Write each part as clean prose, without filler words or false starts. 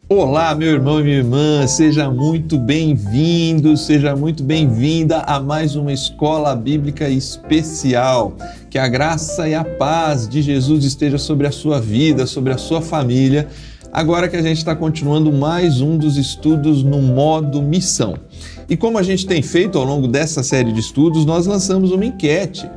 Olá, meu irmão e minha irmã, seja muito bem-vindo, seja muito bem-vinda a mais uma Escola Bíblica Especial. Que a graça e a paz de Jesus esteja sobre a sua vida, sobre a sua família, agora que a gente está continuando mais um dos estudos no modo missão. E como a gente tem feito ao longo dessa série de estudos, nós lançamos uma enquete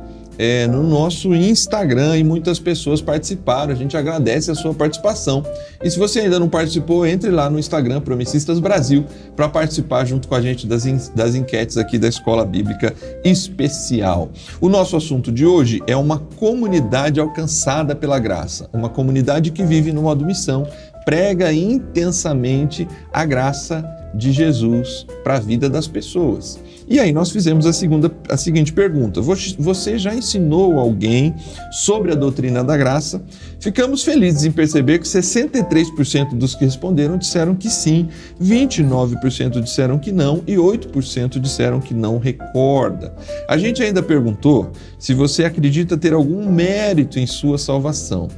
no nosso Instagram e muitas pessoas participaram. A gente agradece a sua participação. E se você ainda não participou, entre lá no Instagram Promicistas Brasil para participar junto com a gente das enquetes aqui da Escola Bíblica Especial. O nosso assunto de hoje é uma comunidade alcançada pela graça, uma comunidade que vive no modo missão, prega intensamente a graça de Jesus para a vida das pessoas. E aí nós fizemos a seguinte pergunta: você já ensinou alguém sobre a doutrina da graça? Ficamos felizes em perceber que 63% dos que responderam disseram que sim, 29% disseram que não e 8% disseram que não recorda. A gente ainda perguntou se você acredita ter algum mérito em sua salvação.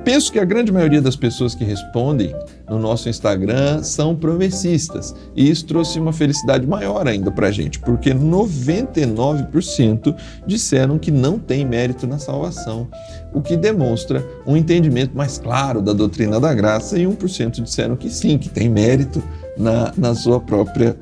Penso que a grande maioria das pessoas que respondem no nosso Instagram são promessistas, e isso trouxe uma felicidade maior ainda para a gente, porque 99% disseram que não tem mérito na salvação, o que demonstra um entendimento mais claro da doutrina da graça, e 1% disseram que sim, que tem mérito na sua própria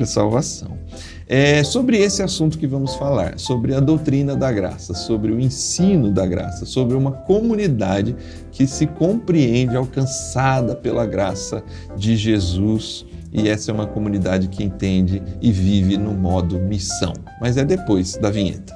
salvação. É sobre esse assunto que vamos falar, sobre a doutrina da graça, sobre o ensino da graça, sobre uma comunidade que se compreende alcançada pela graça de Jesus. E essa é uma comunidade que entende e vive no modo missão. Mas é depois da vinheta.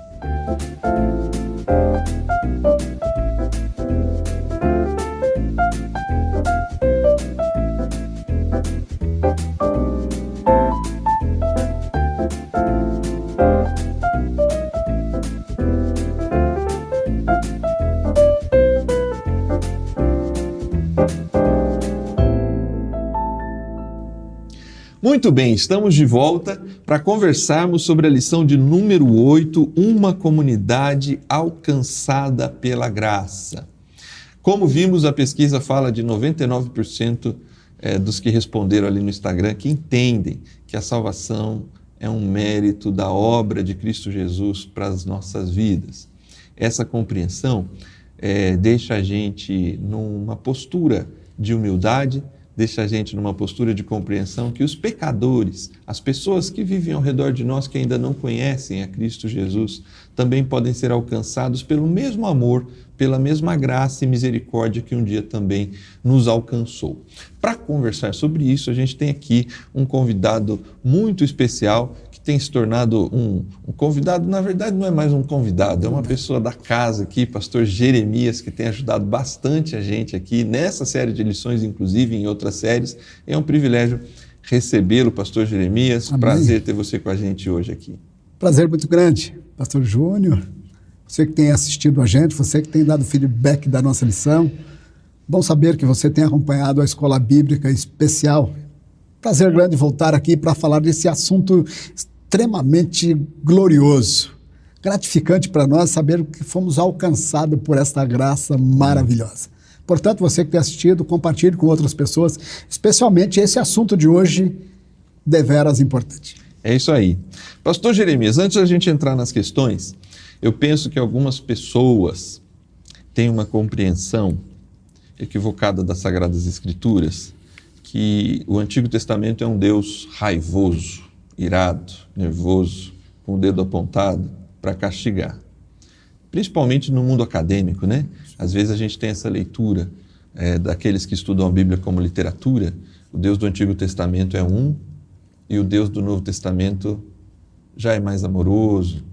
Muito bem, estamos de volta para conversarmos sobre a lição de número 8, uma comunidade alcançada pela graça. Como vimos, a pesquisa fala de 99% dos que responderam ali no Instagram que entendem que a salvação é um mérito da obra de Cristo Jesus para as nossas vidas. Essa compreensão deixa a gente numa postura de humildade, deixa a gente numa postura de compreensão que os pecadores, as pessoas que vivem ao redor de nós que ainda não conhecem a Cristo Jesus, também podem ser alcançados pelo mesmo amor, pela mesma graça e misericórdia que um dia também nos alcançou. Para conversar sobre isso, a gente tem aqui um convidado muito especial, que tem se tornado um convidado, na verdade não é mais um convidado, é uma pessoa da casa aqui, pastor Jeremias, que tem ajudado bastante a gente aqui nessa série de lições, inclusive em outras séries. É um privilégio recebê-lo, pastor Jeremias. Amém. Prazer ter você com a gente hoje aqui. Prazer muito grande, pastor Júnior, você que tem assistido a gente, você que tem dado feedback da nossa lição. Bom saber que você tem acompanhado a Escola Bíblica Especial. Prazer grande voltar aqui para falar desse assunto extremamente glorioso. Gratificante para nós saber que fomos alcançados por esta graça maravilhosa. Portanto, você que tem assistido, compartilhe com outras pessoas, especialmente esse assunto de hoje, deveras importante. É isso aí. Pastor Jeremias, antes da gente entrar nas questões, eu penso que algumas pessoas têm uma compreensão equivocada das Sagradas Escrituras, que o Antigo Testamento é um Deus raivoso, irado, nervoso, com o dedo apontado para castigar. Principalmente no mundo acadêmico, né? Às vezes a gente tem essa leitura daqueles que estudam a Bíblia como literatura. O Deus do Antigo Testamento é um e o Deus do Novo Testamento já é mais amoroso,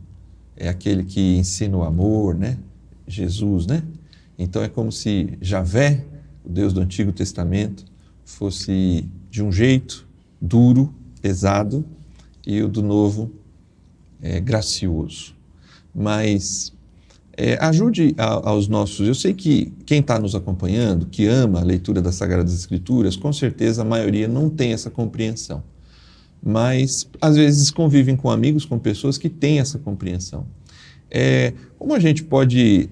é aquele que ensina o amor, né? Jesus, né? Então é como se Javé, o Deus do Antigo Testamento, fosse de um jeito duro, pesado, e o do Novo gracioso. Mas ajude aos nossos... Eu sei que quem está nos acompanhando, que ama a leitura das Sagradas Escrituras, com certeza a maioria não tem essa compreensão. Mas às vezes convivem com amigos, com pessoas que têm essa compreensão. Como a gente pode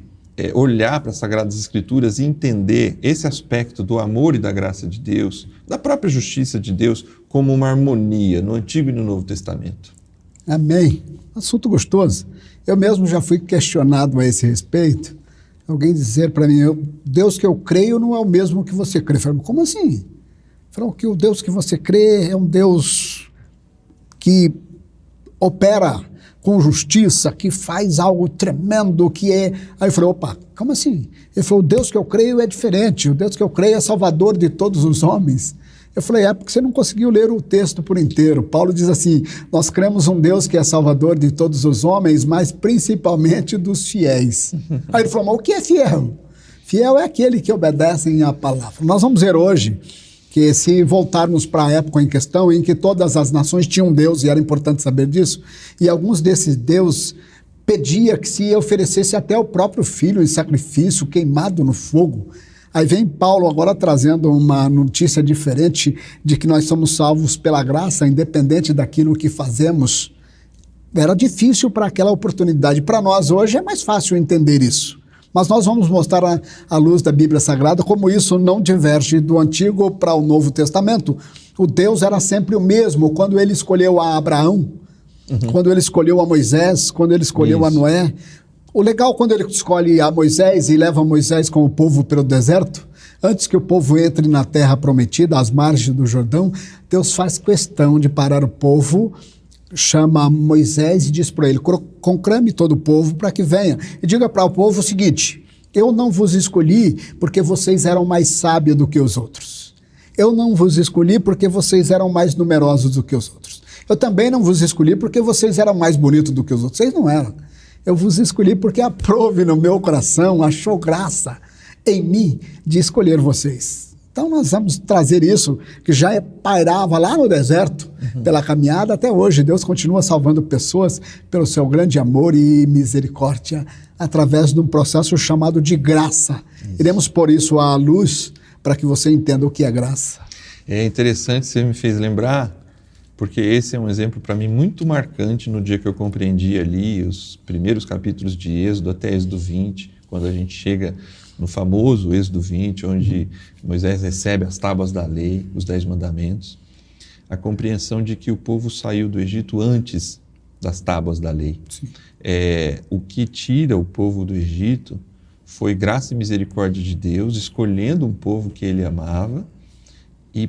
olhar para as Sagradas Escrituras e entender esse aspecto do amor e da graça de Deus, da própria justiça de Deus, como uma harmonia no Antigo e no Novo Testamento. Amém. Assunto gostoso. Eu mesmo já fui questionado a esse respeito. Alguém dizer para mim, Deus que eu creio não é o mesmo que você crê. Eu falei, como assim? Falou que o Deus que você crê é um Deus que opera com justiça, que faz algo tremendo, que é... Aí eu falei, opa, como assim? Ele falou, o Deus que eu creio é diferente, o Deus que eu creio é salvador de todos os homens. Eu falei, porque você não conseguiu ler o texto por inteiro. Paulo diz assim, nós cremos um Deus que é salvador de todos os homens, mas principalmente dos fiéis. Aí ele falou, mas o que é fiel? Fiel é aquele que obedece à palavra. Nós vamos ver hoje que se voltarmos para a época em questão, em que todas as nações tinham um Deus, e era importante saber disso, e alguns desses deuses pedia que se oferecesse até o próprio filho em sacrifício, queimado no fogo. Aí vem Paulo agora trazendo uma notícia diferente de que nós somos salvos pela graça, independente daquilo que fazemos. Era difícil para aquela oportunidade. Para nós hoje é mais fácil entender isso. Mas nós vamos mostrar à luz da Bíblia Sagrada como isso não diverge do Antigo para o Novo Testamento. O Deus era sempre o mesmo quando ele escolheu a Abraão, quando ele escolheu a Moisés, quando ele escolheu a Noé. O legal quando ele escolhe a Moisés e leva Moisés com o povo pelo deserto, antes que o povo entre na terra prometida, às margens do Jordão, Deus faz questão de parar o povo, chama Moisés e diz para ele, conclame todo o povo para que venha. E diga para o povo o seguinte, eu não vos escolhi porque vocês eram mais sábios do que os outros. Eu não vos escolhi porque vocês eram mais numerosos do que os outros. Eu também não vos escolhi porque vocês eram mais bonitos do que os outros. Vocês não eram. Eu vos escolhi porque aprove no meu coração, achou graça em mim de escolher vocês. Então nós vamos trazer isso, que já pairava lá no deserto, pela caminhada até hoje. Deus continua salvando pessoas pelo seu grande amor e misericórdia, através de um processo chamado de graça. Iremos pôr isso à luz, para que você entenda o que é graça. É interessante, você me fez lembrar, porque esse é um exemplo para mim muito marcante no dia que eu compreendi ali os primeiros capítulos de Êxodo até Êxodo 20, quando a gente chega no famoso Êxodo 20, onde Moisés recebe as tábuas da lei, os 10 mandamentos, a compreensão de que o povo saiu do Egito antes das tábuas da lei. O que tira o povo do Egito foi graça e misericórdia de Deus, escolhendo um povo que ele amava, e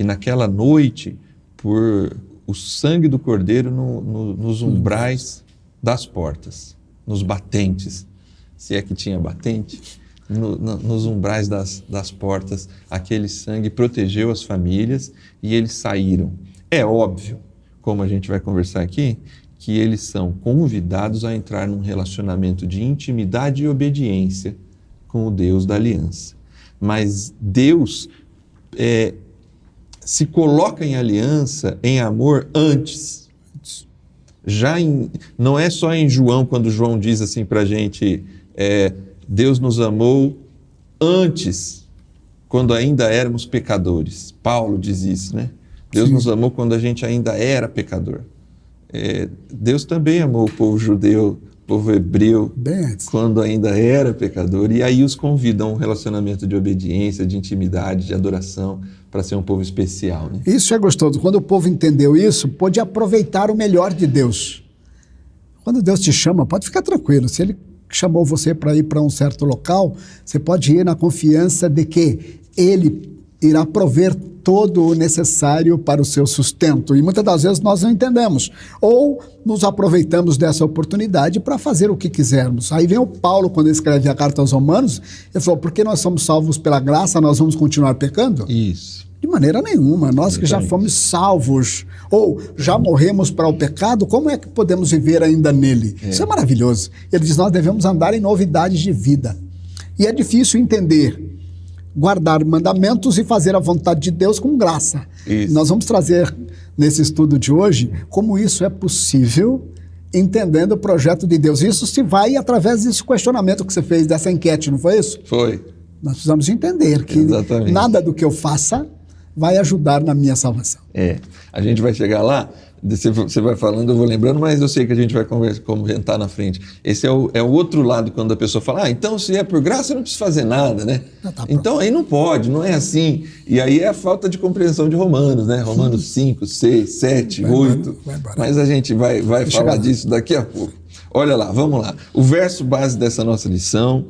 naquela noite, por o sangue do Cordeiro nos umbrais das portas, nos batentes, se é que tinha batente, nos umbrais das portas, aquele sangue protegeu as famílias e eles saíram. É óbvio, como a gente vai conversar aqui, que eles são convidados a entrar num relacionamento de intimidade e obediência com o Deus da aliança. Mas Deus se coloca em aliança, em amor, antes. Não é só em João, quando João diz assim para a gente, Deus nos amou antes, quando ainda éramos pecadores. Paulo diz isso, né? Deus nos amou quando a gente ainda era pecador. Deus também amou o povo judeu, o povo hebreu, quando ainda era pecador, e aí os convida a um relacionamento de obediência, de intimidade, de adoração, para ser um povo especial, né? Isso é gostoso. Quando o povo entendeu isso, pôde aproveitar o melhor de Deus. Quando Deus te chama, pode ficar tranquilo. Se Ele chamou você para ir para um certo local, você pode ir na confiança de que Ele irá prover todo o necessário para o seu sustento. E muitas das vezes nós não entendemos. Ou nos aproveitamos dessa oportunidade para fazer o que quisermos. Aí vem o Paulo, quando ele escreve a carta aos Romanos, ele falou, porque nós somos salvos pela graça, nós vamos continuar pecando? Isso. De maneira nenhuma. Nós que já fomos salvos, ou já morremos para o pecado, como é que podemos viver ainda nele? Isso é maravilhoso. Ele diz, nós devemos andar em novidades de vida. E é difícil entender, guardar mandamentos e fazer a vontade de Deus com graça. Isso. Nós vamos trazer nesse estudo de hoje como isso é possível, entendendo o projeto de Deus. Isso se vai através desse questionamento que você fez, dessa enquete, não foi isso? Foi. Nós precisamos entender que nada do que eu faça vai ajudar na minha salvação. A gente vai chegar lá, você vai falando, eu vou lembrando, mas eu sei que a gente vai comentar na frente. Esse é o outro lado, quando a pessoa fala, então se é por graça, eu não preciso fazer nada, né? Então aí não pode, não é assim. E aí é a falta de compreensão de Romanos, né? Romanos 5, 6, 7, 8. Mas a gente vai falar disso daqui a pouco. Olha lá, vamos lá. O verso base dessa nossa lição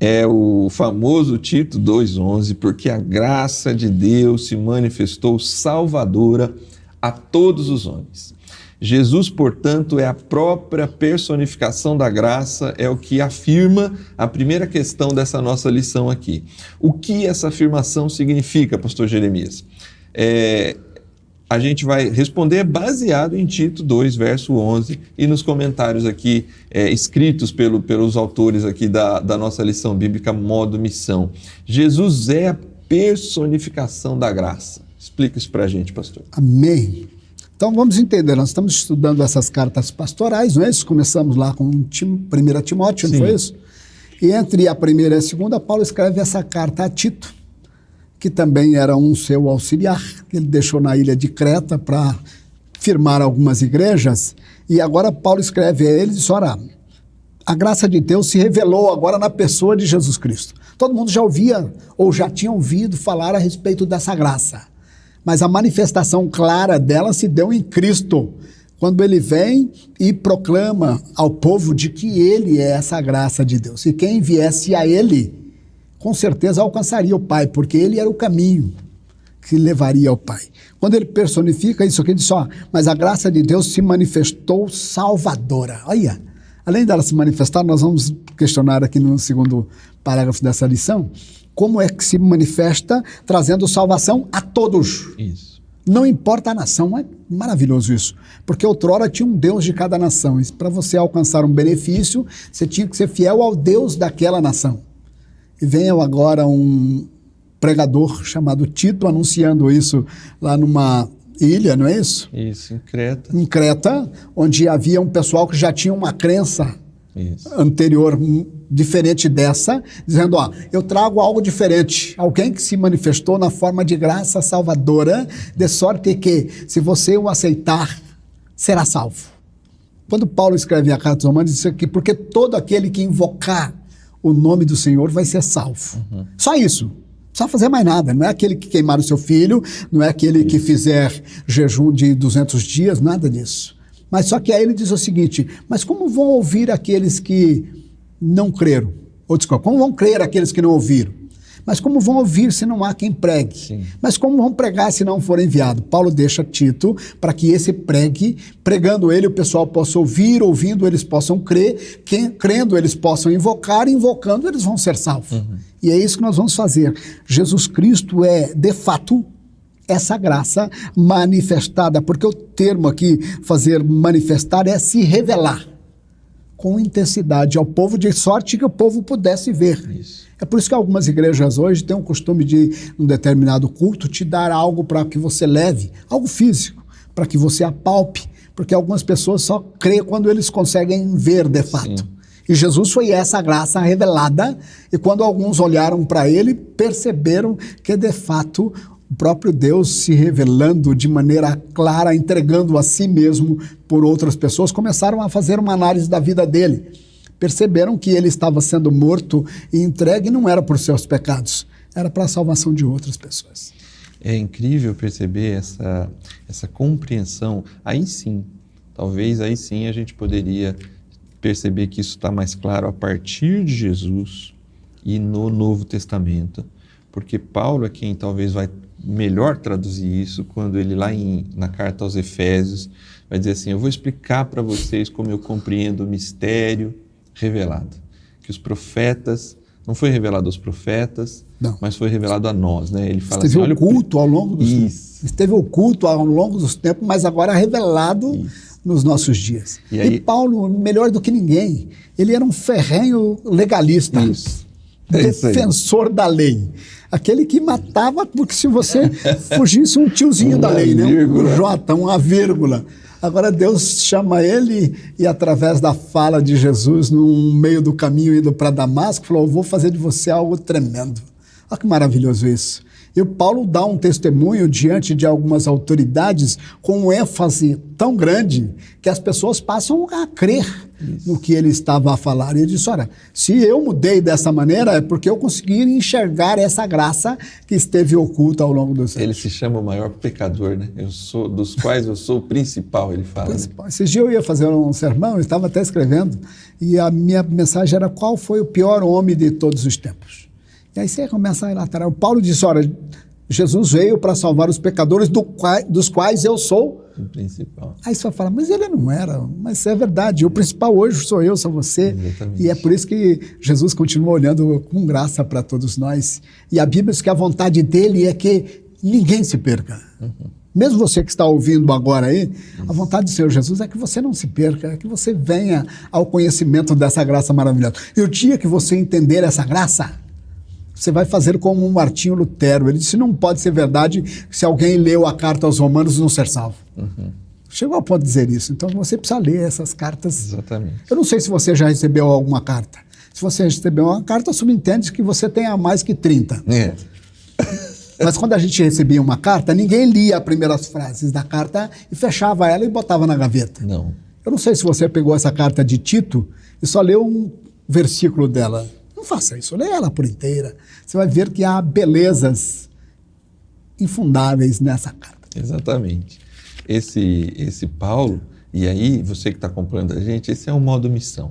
é o famoso Tito 2,11, porque a graça de Deus se manifestou salvadora a todos os homens. Jesus, portanto, é a própria personificação da graça, é o que afirma a primeira questão dessa nossa lição aqui. O que essa afirmação significa, pastor Jeremias? A gente vai responder baseado em Tito 2, verso 11, e nos comentários aqui escritos pelos autores aqui da nossa lição bíblica Modo Missão. Jesus é a personificação da graça. Explica isso para a gente, pastor. Amém. Então vamos entender, nós estamos estudando essas cartas pastorais, não é isso? Começamos lá com 1 Timóteo, não foi isso? E entre a primeira e a segunda, Paulo escreve essa carta a Tito, que também era um seu auxiliar, que ele deixou na ilha de Creta para firmar algumas igrejas, e agora Paulo escreve a ele e diz, ora, a graça de Deus se revelou agora na pessoa de Jesus Cristo. Todo mundo já ouvia ou já tinha ouvido falar a respeito dessa graça, mas a manifestação clara dela se deu em Cristo, quando ele vem e proclama ao povo de que ele é essa graça de Deus, e quem viesse a ele, com certeza alcançaria o Pai, porque ele era o caminho que levaria ao Pai. Quando ele personifica isso aqui, ele diz, mas a graça de Deus se manifestou salvadora. Olha, além dela se manifestar, nós vamos questionar aqui no segundo parágrafo dessa lição, como é que se manifesta trazendo salvação a todos. Isso. Não importa a nação, é maravilhoso isso, porque outrora tinha um Deus de cada nação, e para você alcançar um benefício, você tinha que ser fiel ao Deus daquela nação. E vem agora um pregador chamado Tito anunciando isso lá numa ilha, não é isso? Isso, em Creta. Em Creta, onde havia um pessoal que já tinha uma crença anterior, diferente dessa, dizendo, eu trago algo diferente, alguém que se manifestou na forma de graça salvadora, de sorte que, se você o aceitar, será salvo. Quando Paulo escreve a carta aos Romanos, diz aqui, porque todo aquele que invocar o nome do Senhor vai ser salvo. Só isso. Não precisa fazer mais nada. Não é aquele que queimar o seu filho, não é aquele que fizer jejum de 200 dias, nada disso. Mas só que aí ele diz o seguinte, mas como vão ouvir aqueles que não creram? Ou desculpa, como vão crer aqueles que não ouviram? Mas como vão ouvir se não há quem pregue? Sim. Mas como vão pregar se não for enviado? Paulo deixa Tito para que esse pregue, pregando ele o pessoal possa ouvir, ouvindo eles possam crer, crendo eles possam invocar, invocando eles vão ser salvos. E é isso que nós vamos fazer. Jesus Cristo é, de fato, essa graça manifestada, porque o termo aqui, fazer manifestar, é se revelar com intensidade ao povo, de sorte que o povo pudesse ver. Isso. É por isso que algumas igrejas hoje têm o costume de, num determinado culto, te dar algo para que você leve, algo físico, para que você apalpe, porque algumas pessoas só creem quando eles conseguem ver de fato. Sim. E Jesus foi essa graça revelada, e quando alguns olharam para ele, perceberam que de fato o próprio Deus se revelando de maneira clara, entregando a si mesmo por outras pessoas, começaram a fazer uma análise da vida dele. Perceberam que ele estava sendo morto e entregue não era por seus pecados, era para a salvação de outras pessoas. É incrível perceber essa compreensão. Aí sim, talvez aí sim a gente poderia perceber que isso está mais claro a partir de Jesus e no Novo Testamento, porque Paulo é quem talvez vai melhor traduzir isso quando ele lá na carta aos Efésios vai dizer assim, eu vou explicar para vocês como eu compreendo o mistério revelado, que os profetas, não foi revelado aos profetas, mas foi revelado a nós, né? Ele fala esteve assim, oculto ao longo dos tempos. Esteve oculto ao longo dos tempos, mas agora revelado nos nossos dias. E Paulo, melhor do que ninguém, ele era um ferrenho legalista, defensor da lei. Aquele que matava, porque se você fugisse um tiozinho da lei, né? Um J, uma vírgula. Agora Deus chama ele e através da fala de Jesus no meio do caminho indo para Damasco, falou, eu vou fazer de você algo tremendo. Olha que maravilhoso isso. E o Paulo dá um testemunho diante de algumas autoridades com um ênfase tão grande que as pessoas passam a crer no que ele estava a falar. E ele disse, olha, se eu mudei dessa maneira é porque eu consegui enxergar essa graça que esteve oculta ao longo dos anos. Ele se chama o maior pecador, né? Dos quais eu sou o principal, ele fala. Principal. Esses dias eu ia fazer um sermão, eu estava até escrevendo, e a minha mensagem era qual foi o pior homem de todos os tempos. E aí você começa a relatar. O Paulo disse, olha, Jesus veio para salvar os pecadores dos quais eu sou o principal. Aí você vai falar, mas ele não era, mas é verdade, o principal hoje sou eu, sou você. Exatamente. E é por isso que Jesus continua olhando com graça para todos nós. E a Bíblia diz que a vontade dele é que ninguém se perca. Mesmo você que está ouvindo agora aí, a vontade do Senhor Jesus é que você não se perca, é que você venha ao conhecimento dessa graça maravilhosa. E o dia que você entender essa graça, você vai fazer como um Martinho Lutero. Ele disse, não pode ser verdade se alguém leu a carta aos Romanos não ser salvo. Chegou ao ponto de dizer isso. Então você precisa ler essas cartas. Exatamente. Eu não sei se você já recebeu alguma carta. Se você recebeu uma carta, subentende que você tenha mais que 30. É. Mas quando a gente recebia uma carta, ninguém lia as primeiras frases da carta e fechava ela e botava na gaveta. Não. Eu não sei se você pegou essa carta de Tito e só leu um versículo dela. Não faça isso, leia ela por inteira. Você vai ver que há belezas infundáveis nessa carta. Exatamente. Esse Paulo, e aí você que está acompanhando a gente, esse é o modo missão.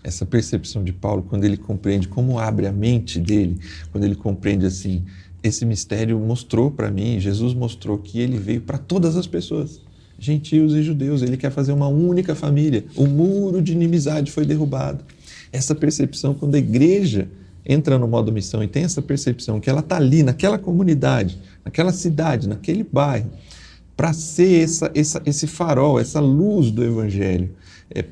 Essa percepção de Paulo, quando ele compreende como abre a mente dele, quando ele compreende assim, esse mistério mostrou para mim, Jesus mostrou que ele veio para todas as pessoas, gentios e judeus, ele quer fazer uma única família, o muro de inimizade foi derrubado. Essa percepção, quando a igreja entra no modo missão e tem essa percepção que ela está ali, naquela comunidade, naquela cidade, naquele bairro, para ser esse farol, essa luz do evangelho,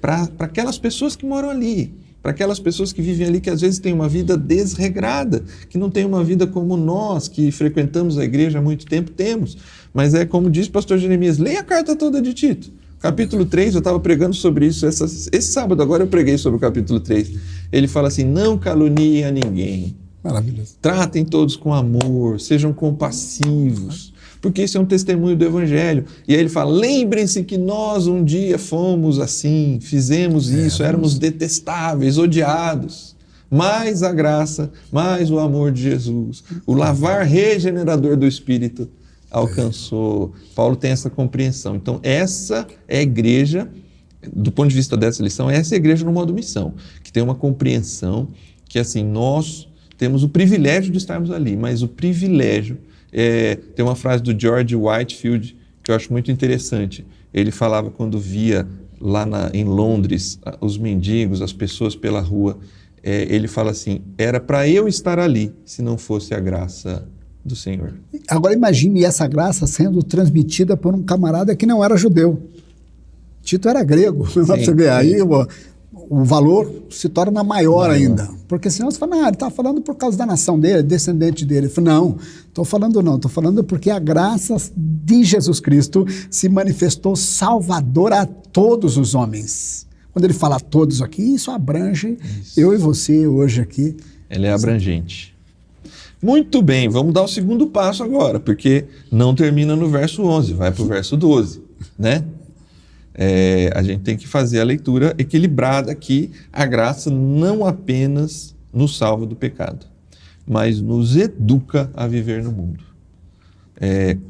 para aquelas pessoas que moram ali, para aquelas pessoas que vivem ali, que às vezes têm uma vida desregrada, que não têm uma vida como nós, que frequentamos a igreja há muito tempo, temos. Mas é como diz o pastor Jeremias, leia a carta toda de Tito. Capítulo 3, eu estava pregando sobre isso, esse sábado agora eu preguei sobre o capítulo 3. Ele fala assim, não caluniem a ninguém. Maravilhoso. Tratem todos com amor, sejam compassivos, porque isso é um testemunho do Evangelho. E aí ele fala, lembrem-se que nós um dia fomos assim, fizemos isso, éramos detestáveis, odiados. Mais a graça, mais o amor de Jesus, o lavar regenerador do Espírito alcançou. Paulo tem essa compreensão. Então essa é a igreja, do ponto de vista dessa lição, essa é a igreja no modo missão, que tem uma compreensão que assim, nós temos o privilégio de estarmos ali, mas o privilégio, tem uma frase do George Whitefield que eu acho muito interessante. Ele falava quando via lá em Londres os mendigos, as pessoas pela rua, ele fala assim, era para eu estar ali se não fosse a graça do Senhor. Agora imagine essa graça sendo transmitida por um camarada que não era judeu. Tito era grego. Sim, você vê, aí o valor se torna maior ainda. Porque senão você fala, não, ele está falando por causa da nação dele, descendente dele. Ele fala, não, estou falando porque a graça de Jesus Cristo se manifestou salvador a todos os homens. Quando ele fala todos aqui, isso abrange eu e você hoje aqui. Ele é abrangente. Muito bem, vamos dar o segundo passo agora, porque não termina no verso 11, vai para o verso 12, né? A gente tem que fazer a leitura equilibrada aqui. A graça não apenas nos salva do pecado, mas nos educa a viver no mundo.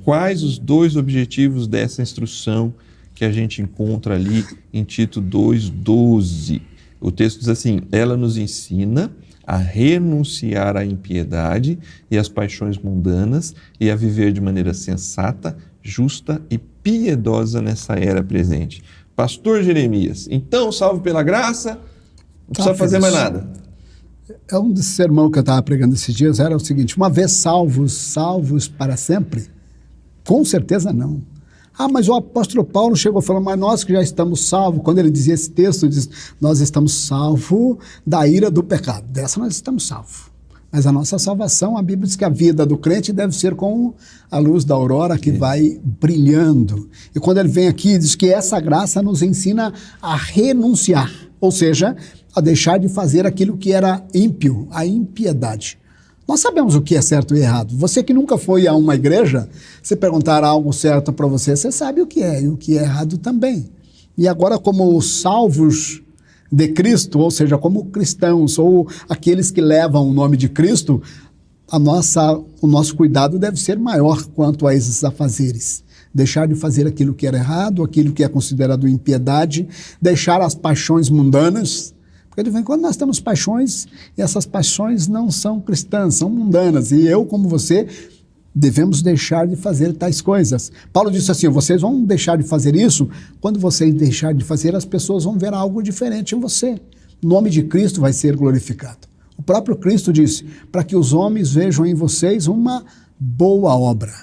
Quais os dois objetivos dessa instrução que a gente encontra ali em Tito 2:12? O texto diz assim, ela nos ensina a renunciar à impiedade e às paixões mundanas e a viver de maneira sensata, justa e piedosa nessa era presente. Pastor Jeremias, então, salvo pela graça, não precisa fazer mais nada. Um dos sermões que eu estava pregando esses dias era o seguinte, uma vez salvos para sempre? Com certeza não. Mas o apóstolo Paulo chegou falando, mas nós que já estamos salvos, quando ele dizia esse texto, ele diz, nós estamos salvos da ira do pecado. Dessa nós estamos salvos. Mas a nossa salvação, a Bíblia diz que a vida do crente deve ser como a luz da aurora que vai brilhando. E quando ele vem aqui, diz que essa graça nos ensina a renunciar, ou seja, a deixar de fazer aquilo que era ímpio, a impiedade. Nós sabemos o que é certo e errado. Você que nunca foi a uma igreja, se perguntar algo certo para você, você sabe o que é, e o que é errado também. E agora, como salvos de Cristo, ou seja, como cristãos, ou aqueles que levam o nome de Cristo, o nosso cuidado deve ser maior quanto a esses afazeres. Deixar de fazer aquilo que era errado, aquilo que é considerado impiedade, deixar as paixões mundanas, porque de vez em quando nós temos paixões e essas paixões não são cristãs, são mundanas. E eu, como você, devemos deixar de fazer tais coisas. Paulo disse assim, vocês vão deixar de fazer isso, quando vocês deixarem de fazer, as pessoas vão ver algo diferente em você. O nome de Cristo vai ser glorificado. O próprio Cristo disse, para que os homens vejam em vocês uma boa obra.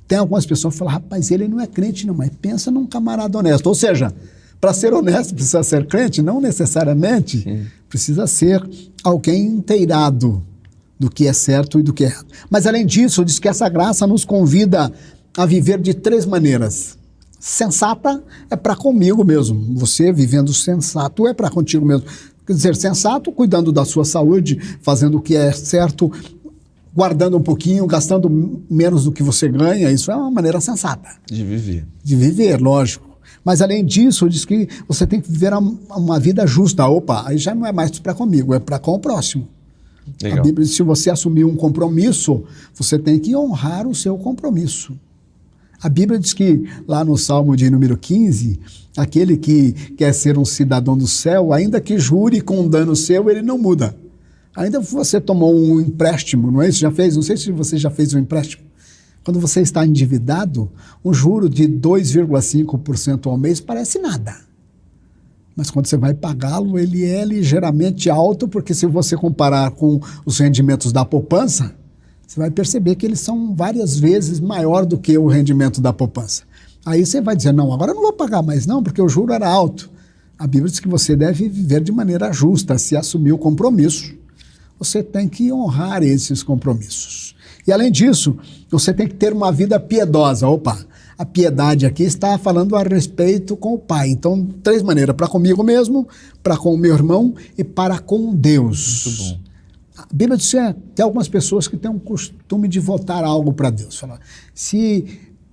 Tem algumas pessoas que falam, rapaz, ele não é crente não, mas pensa num camarada honesto. Ou seja, para ser honesto precisa ser crente? Não necessariamente. Sim. Precisa ser alguém inteirado do que é certo e do que é errado. Mas além disso, diz que essa graça nos convida a viver de 3 maneiras. Sensata é para comigo mesmo. Você vivendo sensato é para contigo mesmo. Quer dizer, sensato, cuidando da sua saúde, fazendo o que é certo, guardando um pouquinho, gastando menos do que você ganha. Isso é uma maneira sensata. De viver. De viver, lógico. Mas além disso, diz que você tem que viver uma vida justa. Opa, aí já não é mais para comigo, é para com o próximo. Legal. A Bíblia diz que se você assumir um compromisso, você tem que honrar o seu compromisso. A Bíblia diz que lá no Salmo de número 15, aquele que quer ser um cidadão do céu, ainda que jure com um dano seu, ele não muda. Ainda você tomou um empréstimo, não é isso? Já fez? Não sei se você já fez um empréstimo. Quando você está endividado, um juro de 2,5% ao mês parece nada. Mas quando você vai pagá-lo, ele é ligeiramente alto, porque se você comparar com os rendimentos da poupança, você vai perceber que eles são várias vezes maior do que o rendimento da poupança. Aí você vai dizer, não, agora eu não vou pagar mais não, porque o juro era alto. A Bíblia diz que você deve viver de maneira justa, se assumir o compromisso. Você tem que honrar esses compromissos. E além disso, você tem que ter uma vida piedosa. Opa, a piedade aqui está falando a respeito com o Pai. Então, 3 maneiras, para comigo mesmo, para com o meu irmão e para com Deus. Muito bom. A Bíblia diz que tem algumas pessoas que têm um costume de votar algo para Deus. Fala, se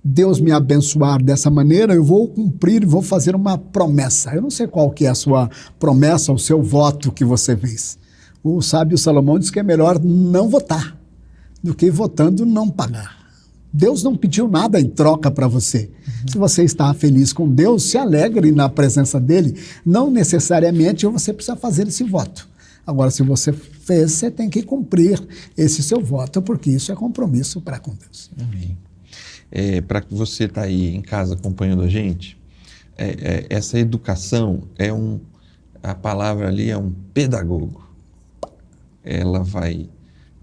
Deus me abençoar dessa maneira, eu vou cumprir, vou fazer uma promessa. Eu não sei qual que é a sua promessa, o seu voto que você fez. O sábio Salomão diz que é melhor não votar do que votando não pagar. Deus não pediu nada em troca para você. Se você está feliz com Deus, se alegre na presença dele. Não necessariamente você precisa fazer esse voto. Agora, se você fez, você tem que cumprir esse seu voto, porque isso é compromisso para com Deus. Amém. Para que você está aí em casa acompanhando a gente, essa educação a palavra ali é um pedagogo. Ela vai...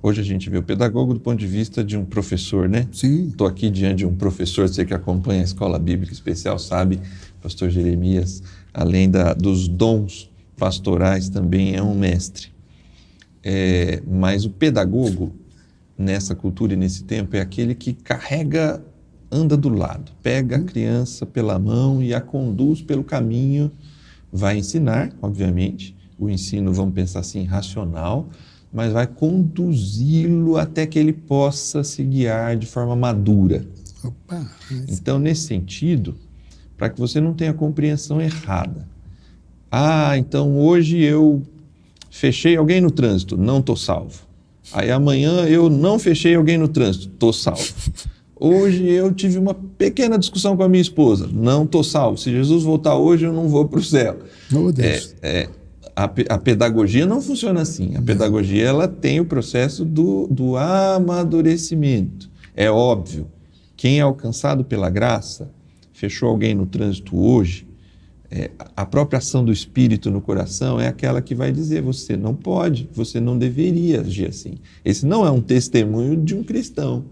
Hoje a gente vê o pedagogo do ponto de vista de um professor, né? Sim. Estou aqui diante de um professor, você que acompanha a Escola Bíblica Especial sabe, pastor Jeremias, além dos dons pastorais, também é um mestre. Mas o pedagogo, nessa cultura e nesse tempo, é aquele que anda do lado, pega a criança pela mão e a conduz pelo caminho, vai ensinar, obviamente, o ensino, vamos pensar assim, racional, mas vai conduzi-lo até que ele possa se guiar de forma madura. Opa, então, nesse sentido, para que você não tenha compreensão errada. Então hoje eu fechei alguém no trânsito, não estou salvo. Aí amanhã eu não fechei alguém no trânsito, estou salvo. Hoje eu tive uma pequena discussão com a minha esposa, não estou salvo. Se Jesus voltar hoje, eu não vou para o céu. Meu Deus. A pedagogia não funciona assim. A pedagogia ela tem o processo do amadurecimento. É óbvio, quem é alcançado pela graça, fechou alguém no trânsito hoje, a própria ação do Espírito no coração é aquela que vai dizer, você não pode, você não deveria agir assim. Esse não é um testemunho de um cristão.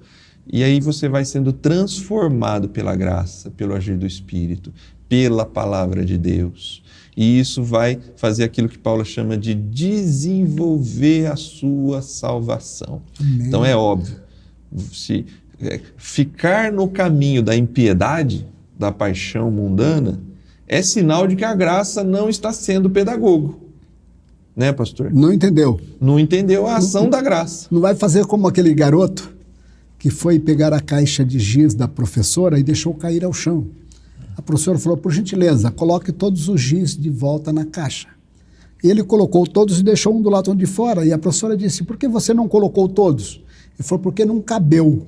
E aí você vai sendo transformado pela graça, pelo agir do Espírito, pela palavra de Deus. E isso vai fazer aquilo que Paulo chama de desenvolver a sua salvação. Amém. Então é óbvio, se ficar no caminho da impiedade, da paixão mundana, é sinal de que a graça não está sendo pedagogo. né, pastor? Não entendeu. Não entendeu a ação da graça. Não vai fazer como aquele garoto que foi pegar a caixa de giz da professora e deixou cair ao chão. A professora falou, por gentileza, coloque todos os giz de volta na caixa. Ele colocou todos e deixou um do lado de fora. E a professora disse, por que você não colocou todos? Ele falou, porque não cabeu.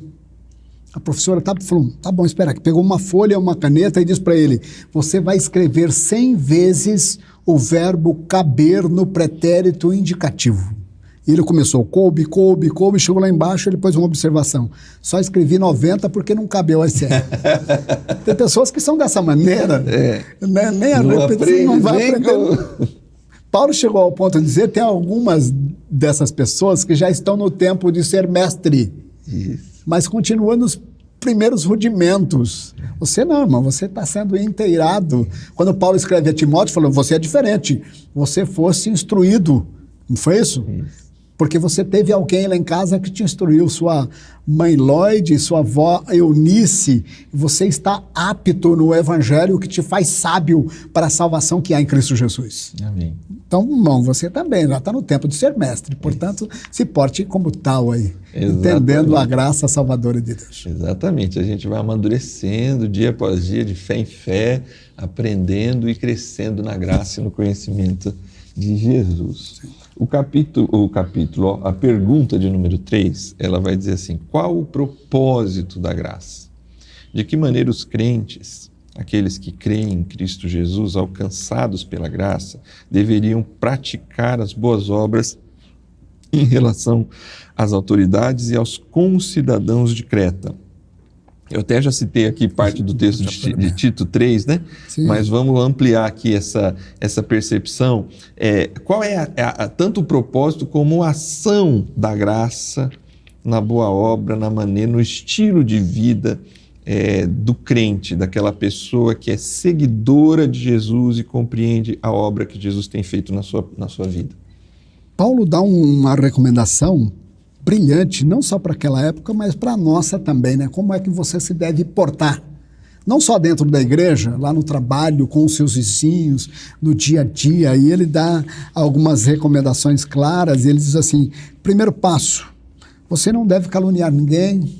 A professora falou, tá bom, espera aqui. Pegou uma folha, uma caneta e disse para ele, você vai escrever 100 vezes o verbo caber no pretérito indicativo. E ele começou, coube, chegou lá embaixo, ele pôs uma observação. Só escrevi 90 porque não cabeu as 100. Tem pessoas que são dessa maneira, né? Nem a repetição não vai aprender. Paulo chegou ao ponto de dizer, tem algumas dessas pessoas que já estão no tempo de ser mestre, mas continua nos primeiros rudimentos. Você não, irmão, você está sendo inteirado. Quando Paulo escreve a Timóteo, falou, você é diferente, você fosse instruído, não foi isso? Porque você teve alguém lá em casa que te instruiu, sua mãe Lloyd, sua avó Eunice, você está apto no evangelho que te faz sábio para a salvação que há em Cristo Jesus. Amém. Então, irmão, você também já está no tempo de ser mestre, portanto, se porte como tal aí, entendendo a graça salvadora de Deus. Exatamente, a gente vai amadurecendo dia após dia, de fé em fé, aprendendo e crescendo na graça e no conhecimento de Jesus. Sim. O capítulo, a pergunta de número 3, ela vai dizer assim, qual o propósito da graça? De que maneira os crentes, aqueles que creem em Cristo Jesus, alcançados pela graça, deveriam praticar as boas obras em relação às autoridades e aos concidadãos de Creta? Eu até já citei aqui parte do texto de Tito 3, né? Sim. Mas vamos ampliar aqui essa percepção. Qual é tanto o propósito como a ação da graça na boa obra, na maneira, no estilo de vida do crente, daquela pessoa que é seguidora de Jesus e compreende a obra que Jesus tem feito na sua vida? Paulo dá uma recomendação brilhante, não só para aquela época, mas para a nossa também, né? Como é que você se deve portar? Não só dentro da igreja, lá no trabalho, com os seus vizinhos, no dia a dia. E ele dá algumas recomendações claras. Ele diz assim, primeiro passo, você não deve caluniar ninguém,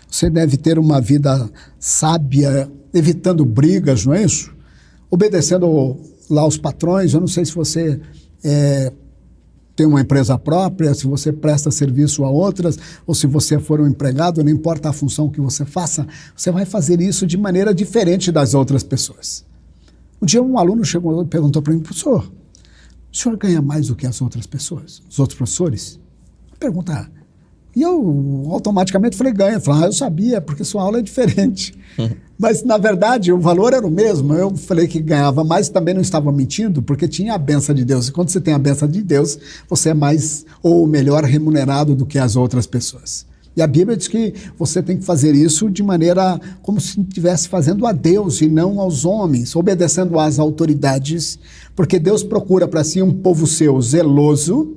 você deve ter uma vida sábia, evitando brigas, não é isso? Obedecendo lá os patrões. Eu não sei se você tem uma empresa própria, se você presta serviço a outras, ou se você for um empregado, não importa a função que você faça, você vai fazer isso de maneira diferente das outras pessoas. Um dia um aluno chegou e perguntou para mim, professor, o senhor ganha mais do que as outras pessoas, os outros professores? Pergunta. E eu automaticamente falei, ganha. Eu falei, eu sabia, porque sua aula é diferente. Mas, na verdade, o valor era o mesmo. Eu falei que ganhava mais, também não estava mentindo, porque tinha a bênção de Deus. E quando você tem a bênção de Deus, você é mais ou melhor remunerado do que as outras pessoas. E a Bíblia diz que você tem que fazer isso de maneira como se estivesse fazendo a Deus e não aos homens, obedecendo às autoridades, porque Deus procura para si um povo seu zeloso,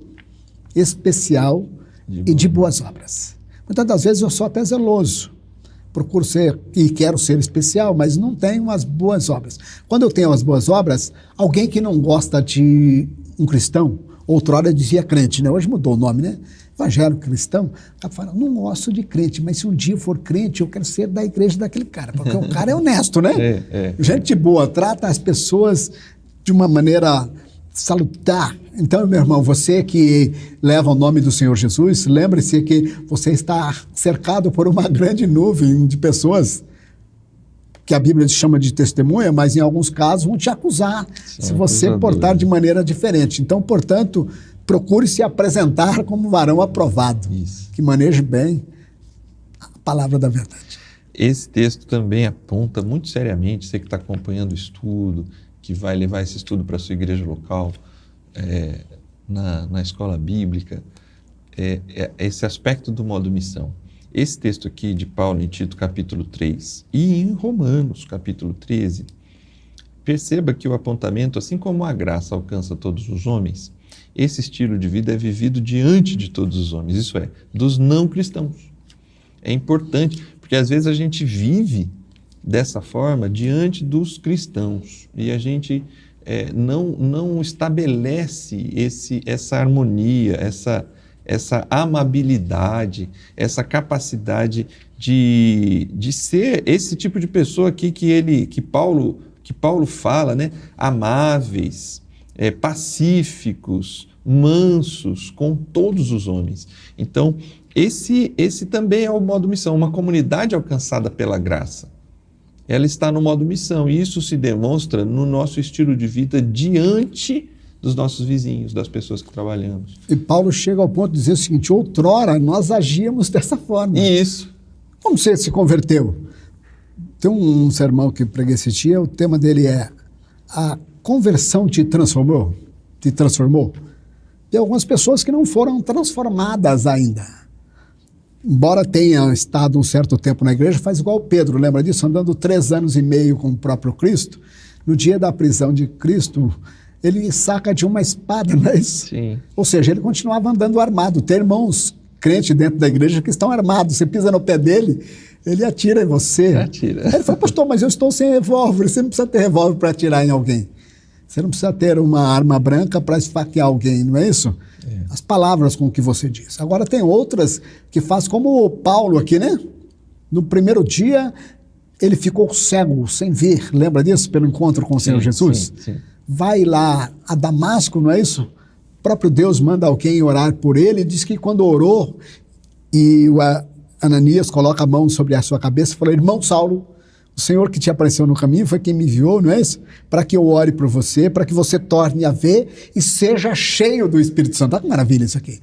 especial e de boas obras. Muitas das vezes eu sou até zeloso, procuro ser e quero ser especial, mas não tenho as boas obras. Quando eu tenho as boas obras, alguém que não gosta de um cristão, outrora dizia crente, né? Hoje mudou o nome, né? Evangélico cristão, fala, não gosto de crente, mas se um dia for crente, eu quero ser da igreja daquele cara, porque o cara é honesto, né? Gente boa, trata as pessoas de uma maneira salutar. Então, meu irmão, você que leva o nome do Senhor Jesus, lembre-se que você está cercado por uma grande nuvem de pessoas que a Bíblia chama de testemunha, mas em alguns casos vão te acusar se você portar de maneira diferente. Então, portanto, procure se apresentar como varão aprovado, que maneje bem a palavra da verdade. Esse texto também aponta muito seriamente, você que está acompanhando o estudo, que vai levar esse estudo para a sua igreja local, na escola bíblica, esse aspecto do modo missão. Esse texto aqui de Paulo em Tito, capítulo 3, e em Romanos, capítulo 13, perceba que o apontamento, assim como a graça alcança todos os homens, esse estilo de vida é vivido diante de todos os homens, isso é, dos não cristãos. É importante, porque às vezes a gente vive dessa forma diante dos cristãos e a gente não estabelece essa harmonia, essa amabilidade, essa capacidade de ser esse tipo de pessoa aqui que Paulo fala, né? Amáveis, pacíficos, mansos com todos os homens. Então, esse também é o modo missão, uma comunidade alcançada pela graça. Ela está no modo missão e isso se demonstra no nosso estilo de vida diante dos nossos vizinhos, das pessoas que trabalhamos. E Paulo chega ao ponto de dizer o seguinte: outrora nós agíamos dessa forma. Isso. Como você se converteu? Tem um sermão que preguei esse dia, o tema dele é: a conversão te transformou? Te transformou? Tem algumas pessoas que não foram transformadas ainda. Embora tenha estado um certo tempo na igreja, faz igual Pedro, lembra disso? Andando 3 anos e meio com o próprio Cristo. No dia da prisão de Cristo, ele saca de uma espada, mas... Sim. Ou seja, ele continuava andando armado. Tem irmãos crentes dentro da igreja que estão armados. Você pisa no pé dele, ele atira em você. Atira. Ele falou: pastor, mas eu estou sem revólver. Você não precisa ter revólver para atirar em alguém. Você não precisa ter uma arma branca para esfaquear alguém, não é isso? As palavras com que você diz. Agora tem outras que faz como o Paulo aqui, né? No primeiro dia, ele ficou cego, sem ver. Lembra disso? Pelo encontro com o Senhor Jesus? Sim. Vai lá a Damasco, não é isso? O próprio Deus manda alguém orar por ele e diz que quando orou e o Ananias coloca a mão sobre a sua cabeça e falou: irmão Saulo, o Senhor que te apareceu no caminho foi quem me enviou, não é isso? Para que eu ore por você, para que você torne a ver e seja cheio do Espírito Santo. Olha que maravilha isso aqui.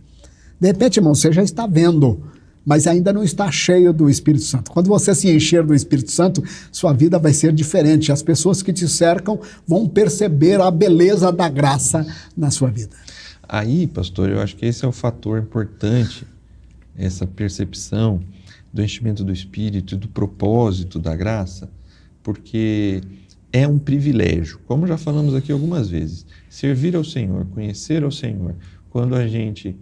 De repente, irmão, você já está vendo, mas ainda não está cheio do Espírito Santo. Quando você se encher do Espírito Santo, sua vida vai ser diferente. As pessoas que te cercam vão perceber a beleza da graça na sua vida. Aí, pastor, eu acho que esse é o fator importante, essa percepção do enchimento do Espírito e do propósito da graça, porque é um privilégio, como já falamos aqui algumas vezes, servir ao Senhor, conhecer ao Senhor, quando a gente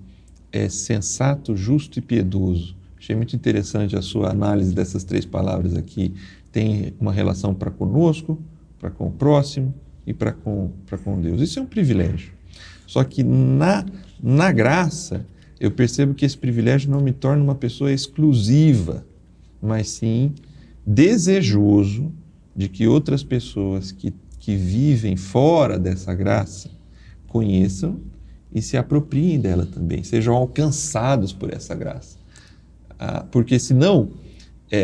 é sensato, justo e piedoso. Achei muito interessante a sua análise dessas 3 palavras aqui, tem uma relação para conosco, para com o próximo e para com Deus. Isso é um privilégio. Só que na graça, eu percebo que esse privilégio não me torna uma pessoa exclusiva, mas sim desejoso de que outras pessoas que vivem fora dessa graça conheçam e se apropriem dela também, sejam alcançados por essa graça. Porque senão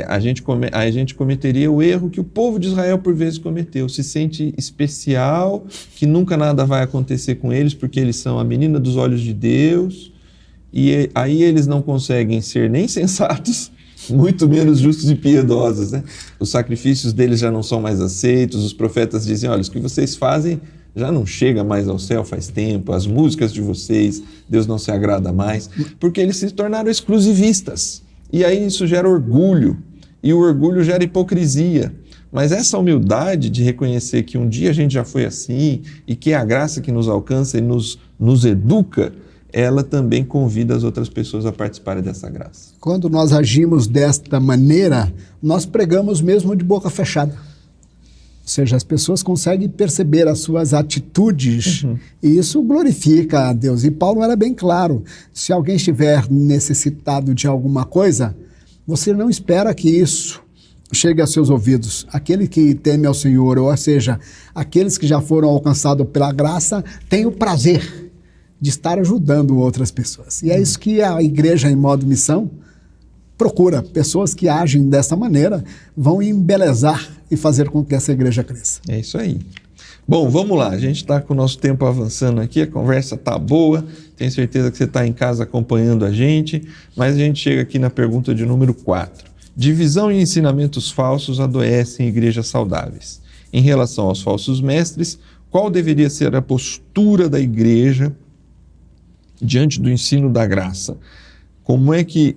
a gente cometeria o erro que o povo de Israel por vezes cometeu, se sente especial, que nunca nada vai acontecer com eles porque eles são a menina dos olhos de Deus. E aí eles não conseguem ser nem sensatos, muito menos justos e piedosos, né? Os sacrifícios deles já não são mais aceitos, os profetas dizem: olha, o que vocês fazem já não chega mais ao céu faz tempo, as músicas de vocês, Deus não se agrada mais, porque eles se tornaram exclusivistas. E aí isso gera orgulho, e o orgulho gera hipocrisia. Mas essa humildade de reconhecer que um dia a gente já foi assim, e que é a graça que nos alcança e nos educa, ela também convida as outras pessoas a participarem dessa graça. Quando nós agimos desta maneira, nós pregamos mesmo de boca fechada. Ou seja, as pessoas conseguem perceber as suas atitudes e isso glorifica a Deus. E Paulo era bem claro: se alguém estiver necessitado de alguma coisa, você não espera que isso chegue aos seus ouvidos. Aquele que teme ao Senhor, ou seja, aqueles que já foram alcançados pela graça, têm o prazer de estar ajudando outras pessoas. E é isso que a igreja em modo missão procura. Pessoas que agem dessa maneira vão embelezar e fazer com que essa igreja cresça. É isso aí. Bom, vamos lá. A gente está com o nosso tempo avançando aqui, a conversa está boa, tenho certeza que você está em casa acompanhando a gente, mas a gente chega aqui na pergunta de número 4. Divisão e ensinamentos falsos adoecem igrejas saudáveis. Em relação aos falsos mestres, qual deveria ser a postura da igreja diante do ensino da graça? Como é que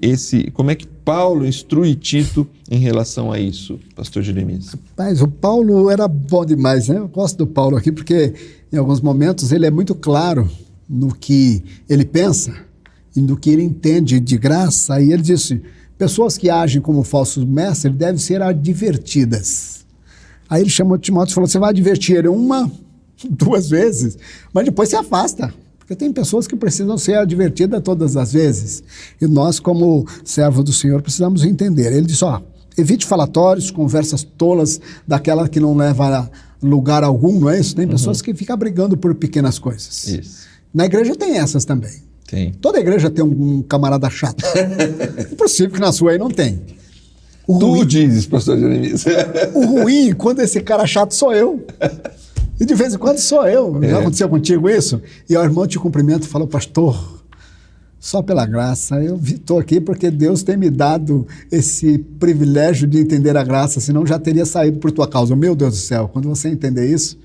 Paulo instrui Tito em relação a isso, pastor Jeremias? Mas o Paulo era bom demais, né? Eu gosto do Paulo aqui porque em alguns momentos ele é muito claro no que ele pensa e no que ele entende de graça. E ele disse: pessoas que agem como falsos mestres devem ser advertidas. Aí ele chamou Timóteo e falou: você vai advertir uma 2 vezes, mas depois se afasta. Porque tem pessoas que precisam ser advertidas todas as vezes. E nós, como servo do Senhor, precisamos entender. Ele diz, evite falatórios, conversas tolas, daquela que não leva a lugar algum, não é isso? Tem pessoas que ficam brigando por pequenas coisas. Isso. Na igreja tem essas também. Tem. Toda igreja tem um camarada chato. É possível que na sua aí não tem. Tu dizes, pastor Jeremias. O ruim, quando esse cara chato sou eu. E de vez em quando sou eu. Já aconteceu contigo isso? E o irmão te cumprimenta e fala, pastor, só pela graça, eu estou aqui porque Deus tem me dado esse privilégio de entender a graça, senão já teria saído por tua causa. Meu Deus do céu, quando você entender isso,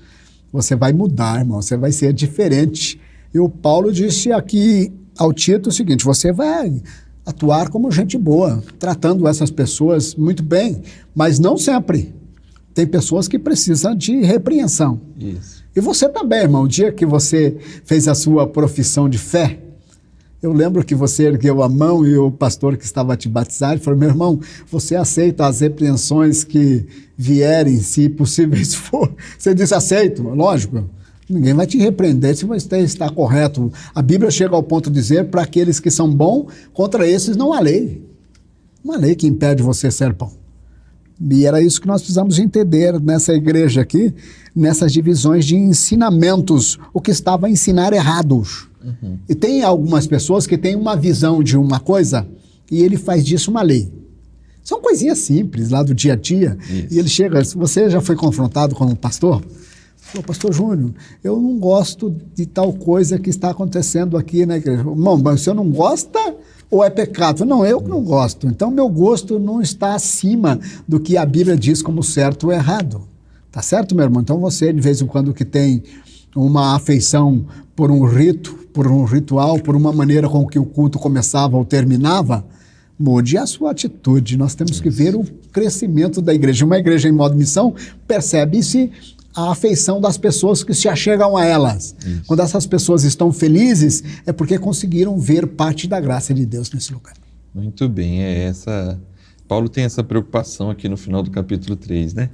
você vai mudar, irmão, você vai ser diferente. E o Paulo disse aqui ao Tito o seguinte, você vai atuar como gente boa, tratando essas pessoas muito bem, mas não sempre. Tem pessoas que precisam de repreensão. Isso. E você também, irmão, o dia que você fez a sua profissão de fé, eu lembro que você ergueu a mão e o pastor que estava a te batizar falou, meu irmão, você aceita as repreensões que vierem, se possíveis for? Você disse, aceito, lógico. Ninguém vai te repreender se você está correto. A Bíblia chega ao ponto de dizer, para aqueles que são bons, contra esses não há lei. Não há lei que impede você ser bom. E era isso que nós precisamos entender nessa igreja aqui, nessas divisões de ensinamentos, o que estava a ensinar errados. E tem algumas pessoas que têm uma visão de uma coisa e ele faz disso uma lei. São coisinhas simples lá do dia a dia. Isso. E ele chega, você já foi confrontado com um pastor? Falou, pastor Júnior, eu não gosto de tal coisa que está acontecendo aqui na igreja. Irmão, mas você não gosta ou é pecado? Não, eu que não gosto. Então, meu gosto não está acima do que a Bíblia diz como certo ou errado. Tá certo, meu irmão? Então, você, de vez em quando, que tem uma afeição por um rito, por um ritual, por uma maneira com que o culto começava ou terminava, mude a sua atitude. Nós temos que ver o crescimento da igreja. Uma igreja em modo missão, percebe-se a afeição das pessoas que se achegam a elas. Isso. Quando essas pessoas estão felizes, é porque conseguiram ver parte da graça de Deus nesse lugar. Muito bem, Paulo tem essa preocupação aqui no final do capítulo 3, né?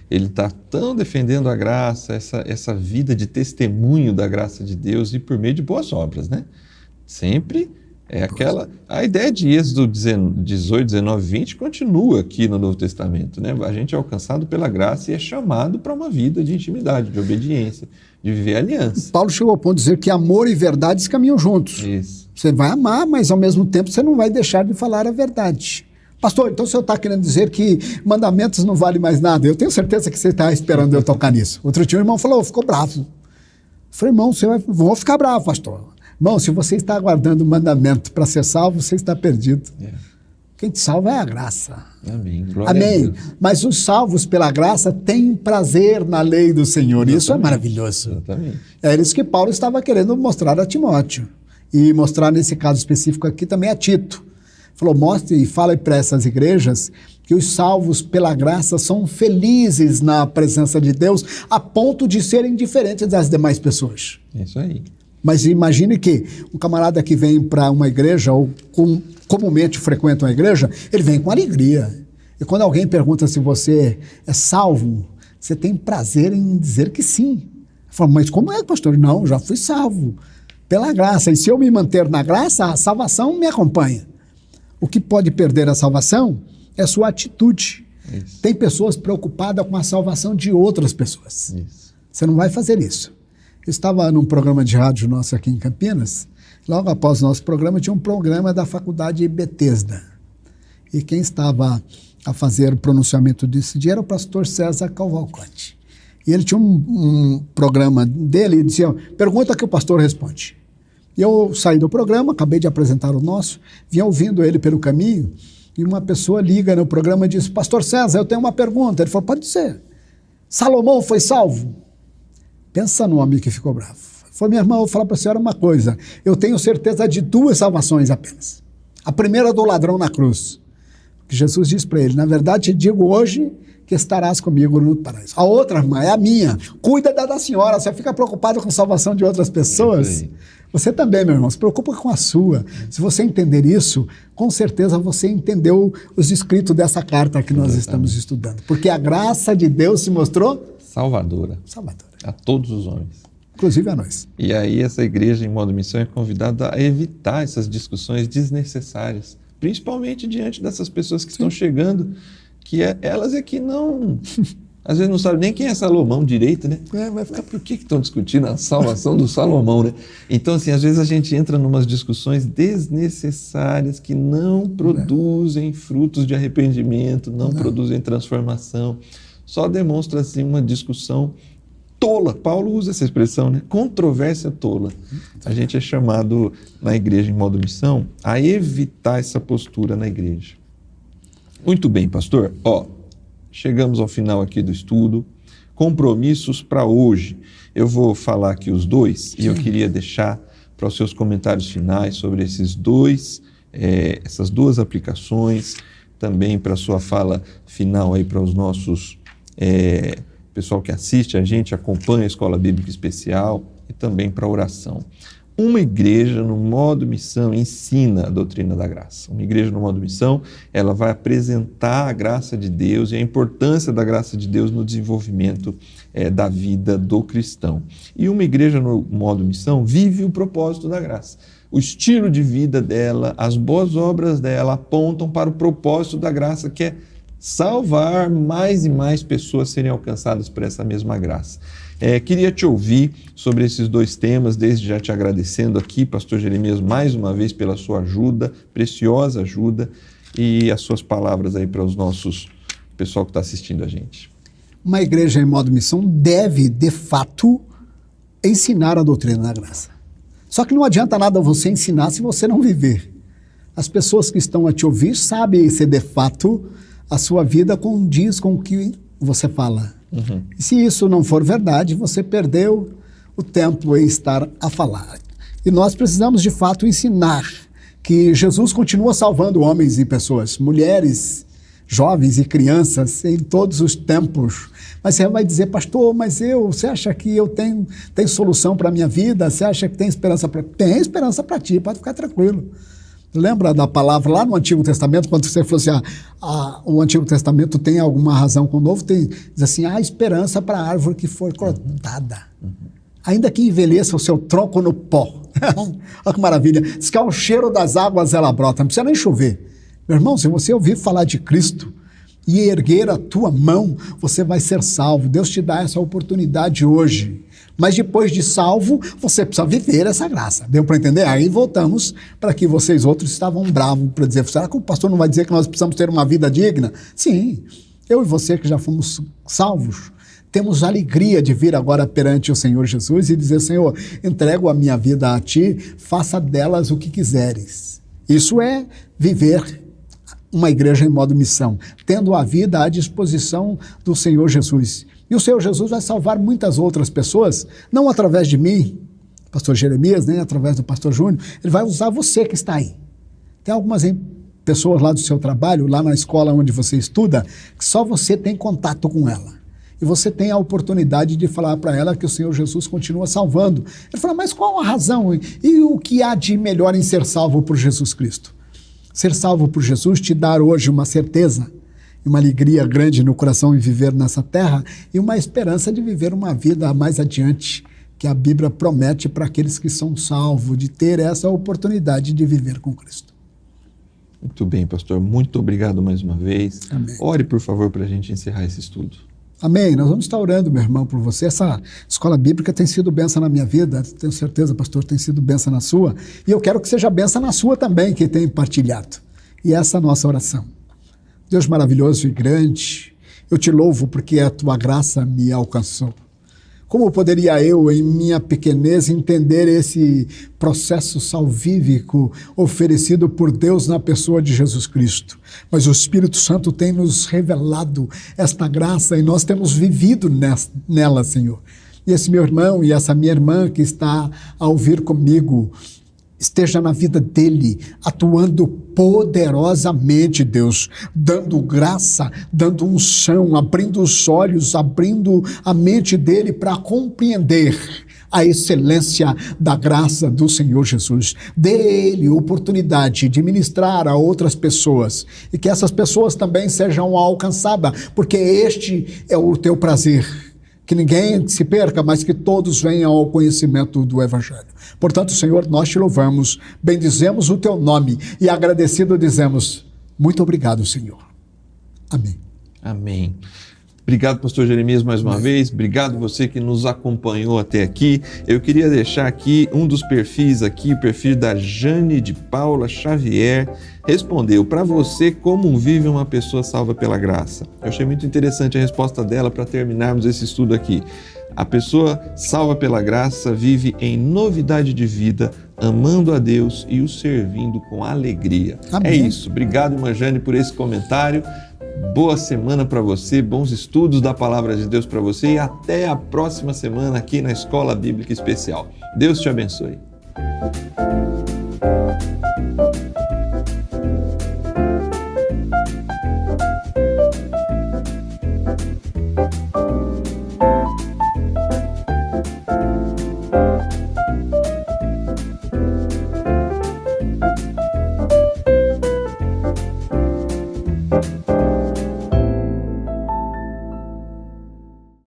Ele está tão defendendo a graça, essa vida de testemunho da graça de Deus e por meio de boas obras, né? Sempre a ideia de Êxodo 18, 19, 20 continua aqui no Novo Testamento, né? A gente é alcançado pela graça e é chamado para uma vida de intimidade, de obediência, de viver aliança. Paulo chegou ao ponto de dizer que amor e verdade caminham juntos. Isso. Você vai amar, mas ao mesmo tempo você não vai deixar de falar a verdade. Pastor, então o senhor está querendo dizer que mandamentos não valem mais nada? Eu tenho certeza que você está esperando eu tocar nisso. Outro dia o irmão falou, ficou bravo. Eu falei, irmão, vou ficar bravo, pastor. Irmão, se você está aguardando o mandamento para ser salvo, você está perdido. Quem te salva é a graça. Amém. Glória Amém. a Deus. Mas os salvos pela graça têm prazer na lei do Senhor. Exatamente. Isso é maravilhoso. Exatamente. É isso que Paulo estava querendo mostrar a Timóteo. E mostrar nesse caso específico aqui também a Tito. Falou, mostre e fale para essas igrejas que os salvos pela graça são felizes na presença de Deus a ponto de serem diferentes das demais pessoas. É isso aí. Mas imagine que um camarada que vem para uma igreja ou comumente frequenta uma igreja, ele vem com alegria. E quando alguém pergunta se você é salvo, você tem prazer em dizer que sim. Fala, mas como é, pastor? Não, já fui salvo pela graça. E se eu me manter na graça, a salvação me acompanha. O que pode perder a salvação é a sua atitude. Isso. Tem pessoas preocupadas com a salvação de outras pessoas. Isso. Você não vai fazer isso. Eu estava num programa de rádio nosso aqui em Campinas. Logo após o nosso programa, tinha um programa da Faculdade Bethesda. E quem estava a fazer o pronunciamento desse dia era o pastor César Cavalcante. E ele tinha um programa dele e dizia, pergunta que o pastor responde. E eu saí do programa, acabei de apresentar o nosso, vinha ouvindo ele pelo caminho, e uma pessoa liga no programa e diz, pastor César, eu tenho uma pergunta. Ele falou, pode ser. Salomão foi salvo? Pensa no homem que ficou bravo. Ele falou, minha irmã, eu vou falar para a senhora uma coisa, eu tenho certeza de 2 salvações apenas. A primeira do ladrão na cruz. Que Jesus disse para ele, na verdade te digo hoje que estarás comigo no paraíso. A outra, irmã, é a minha. Cuida da senhora, você fica preocupado com a salvação de outras pessoas. Você também, meu irmão, se preocupa com a sua. Se você entender isso, com certeza você entendeu os escritos dessa carta que nós estamos estudando. Porque a graça de Deus se mostrou salvadora a todos os homens. Inclusive a nós. E aí essa igreja em modo missão é convidada a evitar essas discussões desnecessárias, principalmente diante dessas pessoas que estão chegando, que elas é que não... Às vezes não sabem nem quem é Salomão direito, né? Vai ficar por que estão discutindo a salvação do Salomão, né? Então, assim, às vezes a gente entra em umas discussões desnecessárias que não produzem frutos de arrependimento, não produzem transformação. Só demonstra, assim, uma discussão tola. Paulo usa essa expressão, né? Controvérsia tola. A gente é chamado, na igreja em modo missão, a evitar essa postura na igreja. Muito bem, pastor. Chegamos ao final aqui do estudo. Compromissos para hoje. Eu vou falar aqui os dois e eu queria deixar para os seus comentários finais sobre essas duas aplicações, também para a sua fala final aí para os nossos pessoal que assiste a gente, acompanha a Escola Bíblica Especial e também para a oração. Uma igreja no modo missão ensina a doutrina da graça. Uma igreja no modo missão, ela vai apresentar a graça de Deus e a importância da graça de Deus no desenvolvimento da vida do cristão. E uma igreja no modo missão vive o propósito da graça. O estilo de vida dela, as boas obras dela apontam para o propósito da graça, que é salvar mais e mais pessoas serem alcançadas por essa mesma graça. Queria te ouvir sobre esses dois temas, desde já te agradecendo aqui, pastor Jeremias, mais uma vez pela sua ajuda, preciosa ajuda, e as suas palavras aí para os nossos pessoal que está assistindo a gente. Uma igreja em modo missão deve, de fato, ensinar a doutrina da graça. Só que não adianta nada você ensinar se você não viver. As pessoas que estão a te ouvir sabem se de fato a sua vida condiz com o que você fala. E se isso não for verdade, você perdeu o tempo em estar a falar. E nós precisamos, de fato, ensinar que Jesus continua salvando homens e pessoas, mulheres, jovens e crianças em todos os tempos. Mas você vai dizer, pastor, você acha que eu tenho solução para a minha vida? Você acha que tem esperança para... Tem esperança para ti, pode ficar tranquilo. Lembra da palavra lá no Antigo Testamento, quando você falou assim, o Antigo Testamento tem alguma razão com o Novo? Diz assim, há esperança para a árvore que for cortada. Ainda que envelheça o seu tronco no pó. Olha que maravilha. Diz que ao cheiro das águas ela brota, não precisa nem chover. Meu irmão, se você ouvir falar de Cristo e erguer a tua mão, você vai ser salvo. Deus te dá essa oportunidade hoje. Mas depois de salvo, você precisa viver essa graça. Deu para entender? Aí voltamos para que vocês outros estavam bravos para dizer, será que o pastor não vai dizer que nós precisamos ter uma vida digna? Sim, eu e você que já fomos salvos, temos alegria de vir agora perante o Senhor Jesus e dizer, Senhor, entrego a minha vida a Ti, faça delas o que quiseres. Isso é viver uma igreja em modo missão, tendo a vida à disposição do Senhor Jesus. E o Senhor Jesus vai salvar muitas outras pessoas, não através de mim, pastor Jeremias, nem através do pastor Júnior, ele vai usar você que está aí. Tem algumas pessoas lá do seu trabalho, lá na escola onde você estuda, que só você tem contato com ela. E você tem a oportunidade de falar para ela que o Senhor Jesus continua salvando. Ele fala, mas qual a razão? E o que há de melhor em ser salvo por Jesus Cristo? Ser salvo por Jesus te dá hoje uma certeza e uma alegria grande no coração em viver nessa terra e uma esperança de viver uma vida mais adiante, que a Bíblia promete para aqueles que são salvos, de ter essa oportunidade de viver com Cristo. Muito bem, pastor. Muito obrigado mais uma vez. Amém. Ore, por favor, para a gente encerrar esse estudo. Amém. Nós vamos estar orando, meu irmão, por você. Essa escola bíblica tem sido bênção na minha vida, tenho certeza, pastor, tem sido bênção na sua, e eu quero que seja bênção na sua também, que tem partilhado. E essa é a nossa oração. Deus maravilhoso e grande, eu te louvo porque a tua graça me alcançou. Como poderia eu, em minha pequenez, entender esse processo salvífico oferecido por Deus na pessoa de Jesus Cristo? Mas o Espírito Santo tem nos revelado esta graça e nós temos vivido nela, Senhor. E esse meu irmão e essa minha irmã que está a ouvir comigo, esteja na vida dele, atuando poderosamente, Deus, dando graça, dando unção, abrindo os olhos, abrindo a mente dele para compreender a excelência da graça do Senhor Jesus. Dê a ele oportunidade de ministrar a outras pessoas e que essas pessoas também sejam alcançadas, porque este é o teu prazer, que ninguém se perca, mas que todos venham ao conhecimento do Evangelho. Portanto, Senhor, nós te louvamos, bendizemos o teu nome e agradecido dizemos, muito obrigado, Senhor. Amém. Amém. Obrigado, pastor Jeremias, mais uma vez. Obrigado você que nos acompanhou até aqui. Eu queria deixar aqui um dos perfis aqui, o perfil da Jane de Paula Xavier. Respondeu, para você, como vive uma pessoa salva pela graça? Eu achei muito interessante a resposta dela para terminarmos esse estudo aqui. A pessoa salva pela graça vive em novidade de vida, amando a Deus e o servindo com alegria. Amém. É isso. Obrigado, irmã Jane, por esse comentário. Boa semana para você, bons estudos da Palavra de Deus para você e até a próxima semana aqui na Escola Bíblica Especial. Deus te abençoe.